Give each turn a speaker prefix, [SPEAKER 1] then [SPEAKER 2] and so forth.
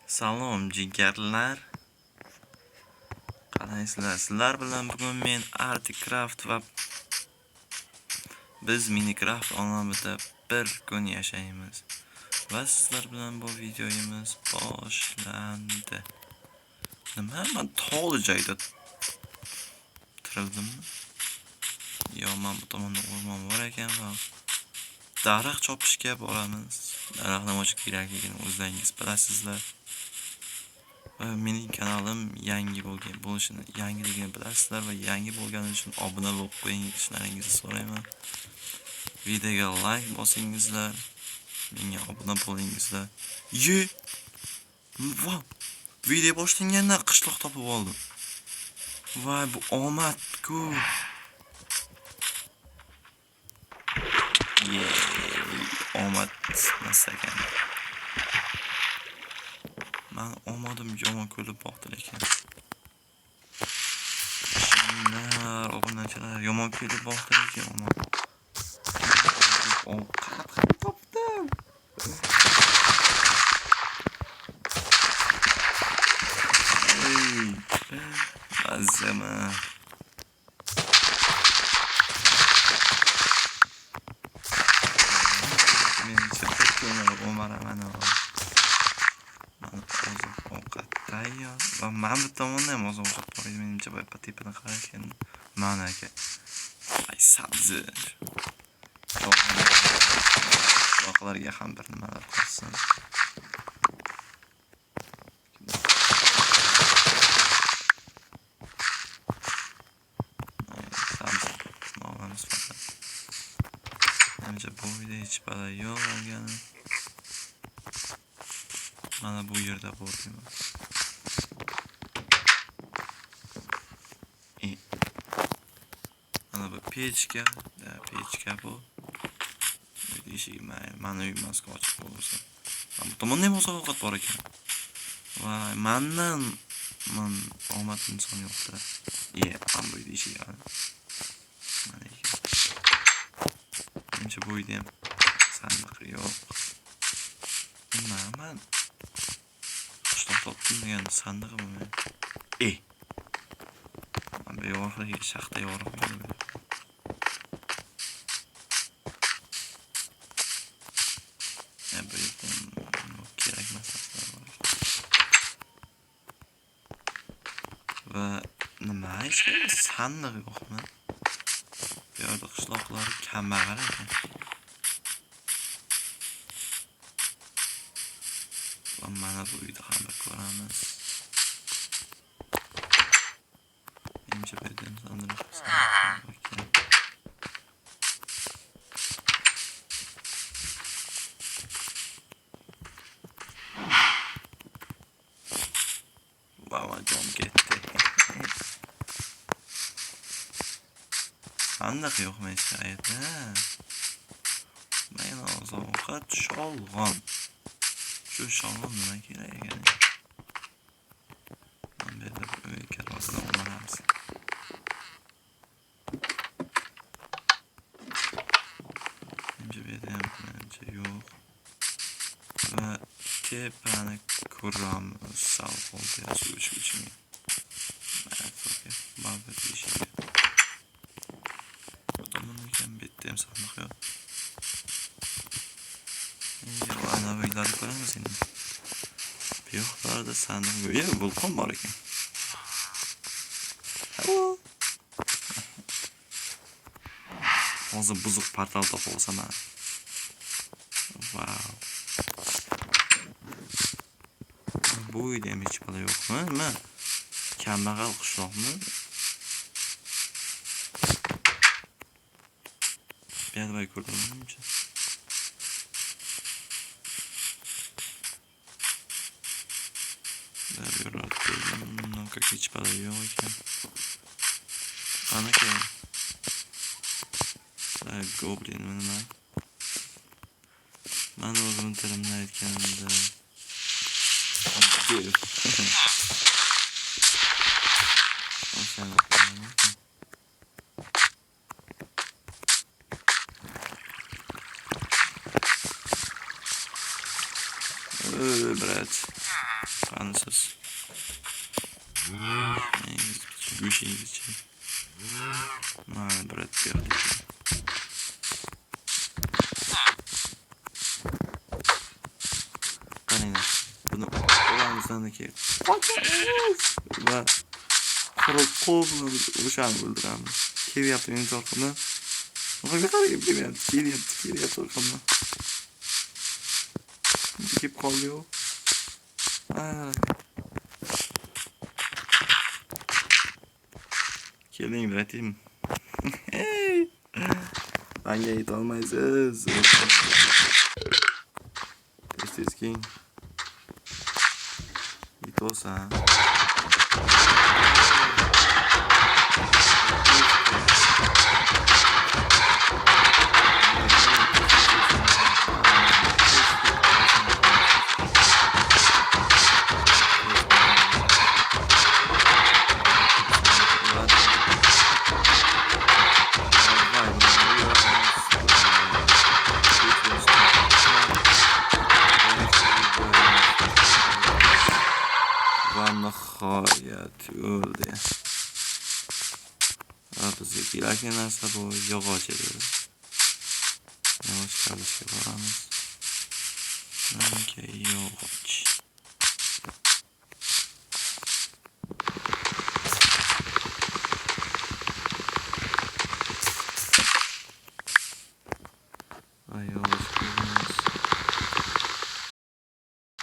[SPEAKER 1] Salom jigarlar. Qaraysizlar, sizlar bilan bugun men Articraft va biz Minecraft olamida bir kun yashaymiz. Va sizlar bilan bu videoyimiz boshlandi. Nima? Men tog'li joyda tirildim. Yo, men bu tomonda o'rmon bor ekan va daraxt chopishga boramiz. Daraxtni ochib kerakligini o'zlaringiz bilasizlar. Mening kanalim yangi bo'lishini, yangiligini bilasizlar va yangi bo'lgani uchun obuna bo'lib qo'yishlaringizni so'rayman. Videoga like bosingizlar, menga obuna bo'lingizlar. Wow! Video boshlangandan qishloq topib oldim. Voy, bu omad-ku. Omad masakan. Men omadim yomon ko'rib boqdi lekin. Shunlar, obunachilar yomon ko'rib boqdi lekin omad. Qat topdim. Azama. Men chaqirdim Omaraman. Tayyor. Va men bu tomonda ham oziq bor edi. Menimcha boyqa tepadan qarashgan. Mana aka. Ay sabzi. Shoxlarga ham bir nimalar qilsin. Sabzi. Nomamiz faqat. Menimcha bu uyda hech balo yo'q olgani. Mana bu yerda bor deyman. Mana bu pechka bu. Eshik mana uy maska ochiq bo'lsa. Bu tomonda ham oziq bor ekan. Voy, mendan omad inson yo'qdir. Ham bu eshik. Mana ekan. Menimcha bu uyda ham sandiq yo'q. Men qishloq topdim degan sandig'i bo'lmaydi. Men bu yorug'ga shaxta yorug' bo'lmaydi. Bu yerda kerak masallar bor. Va nima ishlaydi? Sandiq yo'qmi? Bu yerda qishloqlar kambag'al ekan. Va mana bu uyda ham bir ko'ramiz. Menimcha bu yerda sandiq ekan. Baba jon ketdi. Sandiq yo'qmi hech qayerda? Men oziq sholg'om. Shu sholg'om nima kerak ekan? Men bu yerda uy karvasini olamiz. Menimcha bu yerda ham yo'q. Va tepani ko'ramiz. Savol yozuv uchun. Mana bu eshik. Tomondan bitta ham sandiq yo'q. Ana uylarni ko'ramiz endi. Bu yoqlarda sandiq yo'q. Vulqon bor ekan. Hozir buzuq portal topib olsam mana. Wow. Bu uyda ham hech balo yo'qmi? Nima? Kambag'al qishloqmi? Bu yerda ko'rdim. Как hech balo yo'q ekan. Qanaqa? Goblin nima? Men o'zim tilimda aytganimda брат. Qani siz? Go'shingiz-chi? Mana brat bu yoqda. Qaranglar. Buni olamizdan keyin qochamiz va quruq qo'l bilan o'shani o'ldiramiz. Kelyapti meni orqamdan. Orqaga qarab kelyapti orqamdan. Kelib qoldi-yu. Keling, bratim. Manga yetolmaysiz. Tez keling. Yetolsan. Va nihoyat o'ldi. Va bizga kerakli narsa bu yog'och edi. Yog'och kalishga boramiz. Menga yog'och.